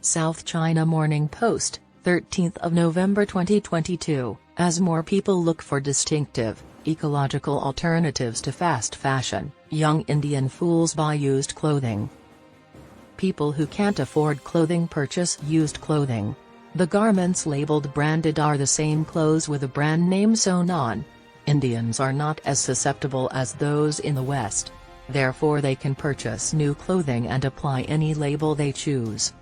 South China Morning Post, 13th of November 2022, as more people look for distinctive, ecological alternatives to fast fashion, young Indian fools buy used clothing. People who can't afford clothing purchase used clothing. The garments labeled branded are the same clothes with a brand name sewn on. Indians are not as susceptible as those in the West. Therefore they can purchase new clothing and apply any label they choose.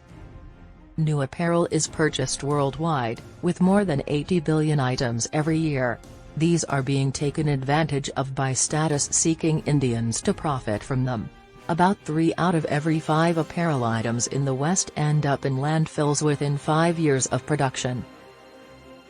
New apparel is purchased worldwide, with more than 80 billion items every year. These are being taken advantage of by status-seeking Indians to profit from them. About 3 out of every 5 apparel items in the West end up in landfills within 5 years of production.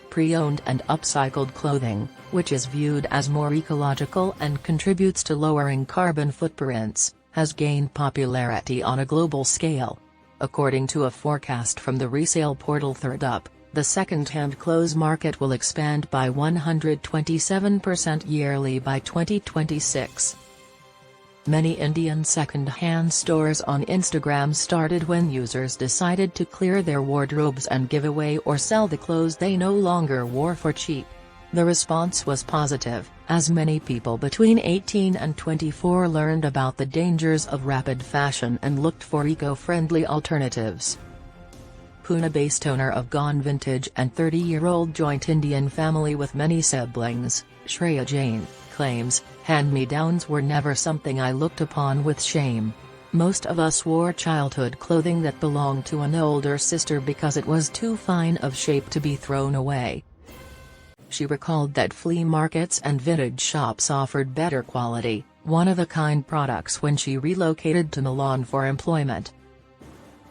Pre-owned and upcycled clothing, which is viewed as more ecological and contributes to lowering carbon footprints, has gained popularity on a global scale. According to a forecast from the resale portal Thredup, the second-hand clothes market will expand by 127% yearly by 2026. Many Indian second-hand stores on Instagram started when users decided to clear their wardrobes and give away or sell the clothes they no longer wore for cheap. The response was positive, as many people between 18 and 24 learned about the dangers of rapid fashion and looked for eco-friendly alternatives. Pune-based owner of Gone Vintage and 30-year-old joint Indian family with many siblings, Shreya Jain, claims, "Hand-me-downs were never something I looked upon with shame. Most of us wore childhood clothing that belonged to an older sister because it was too fine of shape to be thrown away." She recalled that flea markets and vintage shops offered better quality, one-of-a-kind products when she relocated to Milan for employment.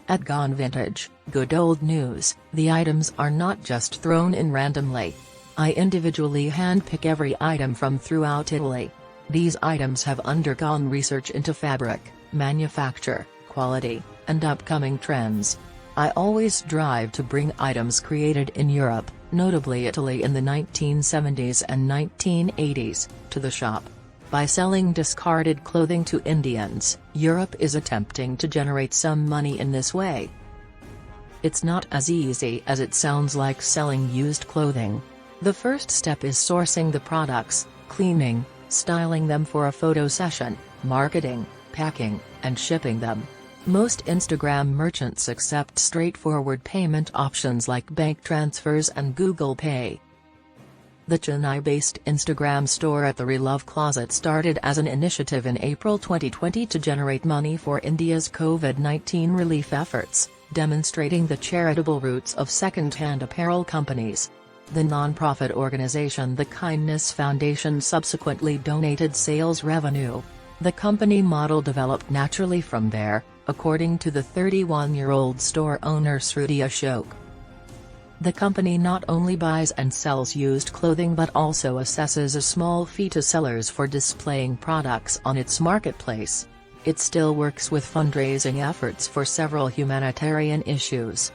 At Gone Vintage, good old news, the items are not just thrown in randomly. I individually handpick every item from throughout Italy. These items have undergone research into fabric, manufacture, quality, and upcoming trends. I always strive to bring items created in Europe, notably Italy in the 1970s and 1980s, to the shop. By selling discarded clothing to Indians, Europe is attempting to generate some money in this way. It's not as easy as it sounds like selling used clothing. The first step is sourcing the products, cleaning, styling them for a photo session, marketing, packing, and shipping them. Most Instagram merchants accept straightforward payment options like bank transfers and Google Pay. The Chennai-based Instagram store at the Relove Closet started as an initiative in April 2020 to generate money for India's COVID-19 relief efforts, demonstrating the charitable roots of second-hand apparel companies. The non-profit organization The Kindness Foundation subsequently donated sales revenue. The company model developed naturally from there, according to the 31-year-old store owner Thredup. The company not only buys and sells used clothing but also assesses a small fee to sellers for displaying products on its marketplace. It still works with fundraising efforts for several humanitarian issues.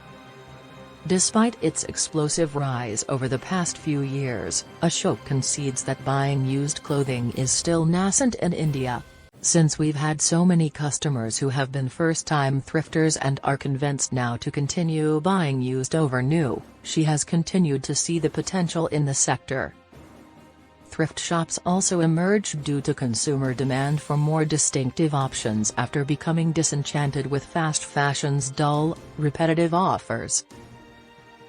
Despite its explosive rise over the past few years, Ashok concedes that buying used clothing is still nascent in India. Since we've had so many customers who have been first-time thrifters and are convinced now to continue buying used over new, she has continued to see the potential in the sector. Thrift shops also emerged due to consumer demand for more distinctive options after becoming disenchanted with fast fashion's dull, repetitive offers.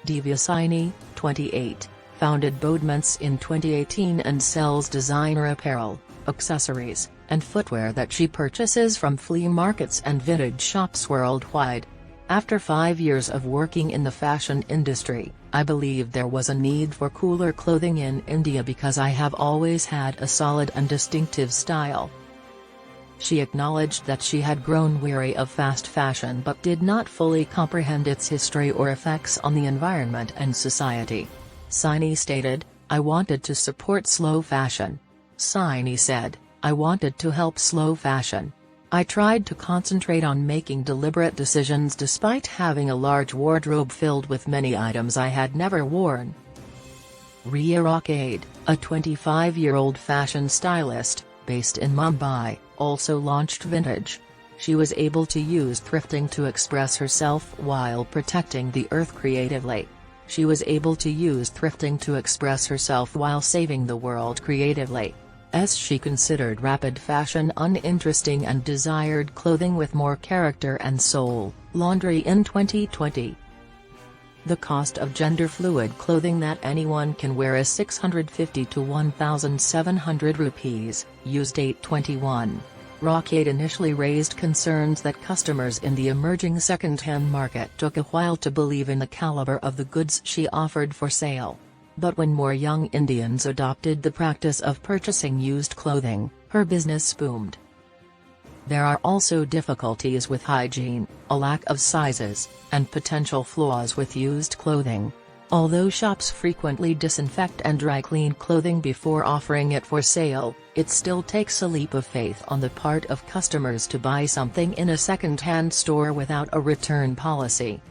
Divya Saini, 28, founded Bodements in 2018 and sells designer apparel, accessories, and footwear that she purchases from flea markets and vintage shops worldwide. After 5 years of working in the fashion industry, I believed there was a need for cooler clothing in India because I have always had a solid and distinctive style. She acknowledged that she had grown weary of fast fashion but did not fully comprehend its history or effects on the environment and society. Saini stated, "I wanted to support slow fashion." Saini said, "I wanted to help slow fashion. I tried to concentrate on making deliberate decisions despite having a large wardrobe filled with many items I had never worn." Riya Rockade, a 25-year-old fashion stylist, based in Mumbai, also launched Vintage. She was able to use thrifting to express herself while protecting the earth creatively. She was able to use thrifting to express herself while saving the world creatively. As she considered rapid fashion uninteresting and desired clothing with more character and soul. Laundry in 2020. The cost of gender-fluid clothing that anyone can wear is 650 to 1,700 rupees, used 821. Rocket initially raised concerns that customers in the emerging second-hand market took a while to believe in the caliber of the goods she offered for sale. But when more young Indians adopted the practice of purchasing used clothing, her business boomed. There are also difficulties with hygiene, a lack of sizes, and potential flaws with used clothing. Although shops frequently disinfect and dry clean clothing before offering it for sale, it still takes a leap of faith on the part of customers to buy something in a second-hand store without a return policy.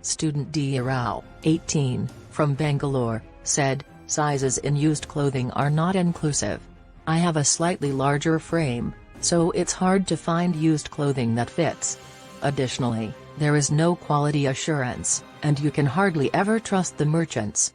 Student D. Rao, 18, from Bangalore, said, "Sizes in used clothing are not inclusive. I have a slightly larger frame, so it's hard to find used clothing that fits. Additionally, there is no quality assurance, and you can hardly ever trust the merchants."